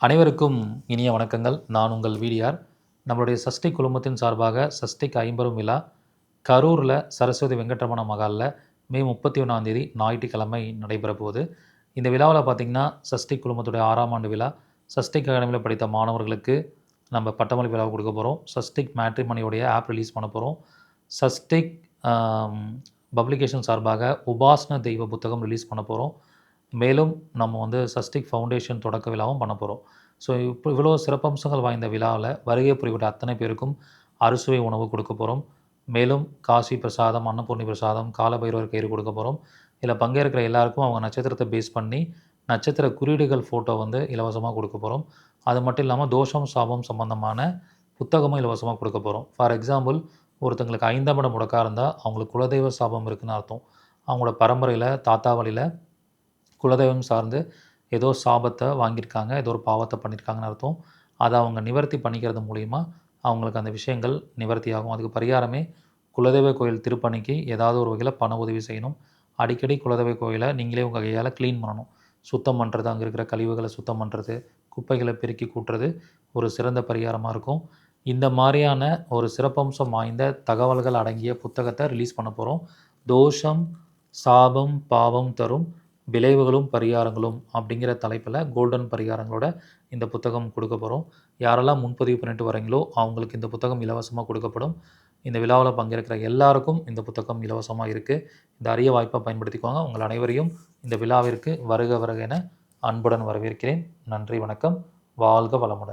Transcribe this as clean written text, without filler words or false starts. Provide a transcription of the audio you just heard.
அனைவருக்கும் இனிய வணக்கங்கள். நான் உங்கள் விடிஆர். நம்மளுடைய சஷ்டிக் குழுமத்தின் சார்பாக சஷ்டிக் ஐம்பெரும் விழா கரூரில் சரஸ்வதி வெங்கட்ரமண மகாலில் மே 31 ஞாயிற்றுக்கிழமை நடைபெற போகுது. இந்த விழாவில் பார்த்திங்கன்னா சஷ்டிக் குழுமத்துடைய 6ஆம் ஆண்டு விழா சஷ்டிக் அகாடமியில் படித்த மாணவர்களுக்கு நம்ம பட்டமளிப்பு விழாவை கொடுக்க போகிறோம். சஷ்டிக் மேட்ரிமணியோடைய ஆப் ரிலீஸ் பண்ண போகிறோம். சஷ்டிக் பப்ளிகேஷன் சார்பாக உபாசன தெய்வ புத்தகம் ரிலீஸ் பண்ண போகிறோம். மேலும் நம்ம சஷ்டிக் ஃபவுண்டேஷன் தொடக்க விழாவும் பண்ண போகிறோம். ஸோ இப்போ இவ்வளோ சிறப்பம்சங்கள் வாய்ந்த விழாவில் வருகை புரிவிட்ட அத்தனை பேருக்கும் அறுசுவை உணவு கொடுக்க போகிறோம். மேலும் காசி பிரசாதம், அன்னபூர்ணி பிரசாதம், காலபைரவர் கயிறு கொடுக்க போகிறோம். இதில் பங்கேற்கிற எல்லாருக்கும் அவங்க நட்சத்திரத்தை பேஸ் பண்ணி நட்சத்திர குறியீடுகள் ஃபோட்டோ இலவசமாக கொடுக்க போகிறோம். அது மட்டும் இல்லாமல் தோஷம் சாபம் சம்பந்தமான புத்தகமும் இலவசமாக கொடுக்க போகிறோம். ஃபார் எக்ஸாம்பிள், ஒருத்தங்களுக்கு 5ஆம் இடம் முடக்காக இருந்தால் அவங்களுக்கு குலதெய்வ சாபம் இருக்குதுன்னு அர்த்தம். அவங்களோட பரம்பரையில் தாத்தா வழியில் குலதெய்வம் சார்ந்து ஏதோ சாபத்தை வாங்கியிருக்காங்க, ஏதோ ஒரு பாவத்தை பண்ணியிருக்காங்கன்னு அர்த்தம். அதை அவங்க நிவர்த்தி பண்ணிக்கிறது மூலிமா அவங்களுக்கு அந்த விஷயங்கள் நிவர்த்தி ஆகும். அதுக்கு பரிகாரமே குலதெய்வ கோயில் திருப்பணிக்கு ஏதாவது ஒரு வகையில் பண உதவி செய்யணும். அடிக்கடி குலதெய்வ கோயிலை நீங்களே உங்கள் கையால் க்ளீன் பண்ணணும். சுத்தம் பண்ணுறது, அங்கே இருக்கிற கழிவுகளை சுத்தம் பண்ணுறது, குப்பைகளை பெருக்கி கூட்டுறது ஒரு சிறந்த பரிகாரமாக இருக்கும். இந்த மாதிரியான ஒரு சிறப்பம்சம் வாய்ந்த தகவல்கள் அடங்கிய புத்தகத்தை ரிலீஸ் பண்ண போகிறோம். தோஷம் சாபம் பாவம் தரும் விளைவுகளும் பரிகாரங்களும் அப்படிங்கிற தலைப்பில் கோல்டன் பரிகாரங்களோட இந்த புத்தகம் கொடுக்க போகிறோம். யாரெல்லாம் முன்பதிவு பண்ணிட்டு வரீங்களோ அவங்களுக்கு இந்த புத்தகம் இலவசமாக கொடுக்கப்படும். இந்த விழாவில் பங்கேற்கிற எல்லாருக்கும் இந்த புத்தகம் இலவசமாக இருக்குது. இந்த அரிய வாய்ப்பை பயன்படுத்திக்குவாங்க. உங்கள் அனைவரையும் இந்த விழாவிற்கு வருக வருக என அன்புடன் வரவேற்கிறேன். நன்றி, வணக்கம். வாழ்க வளமுடன்.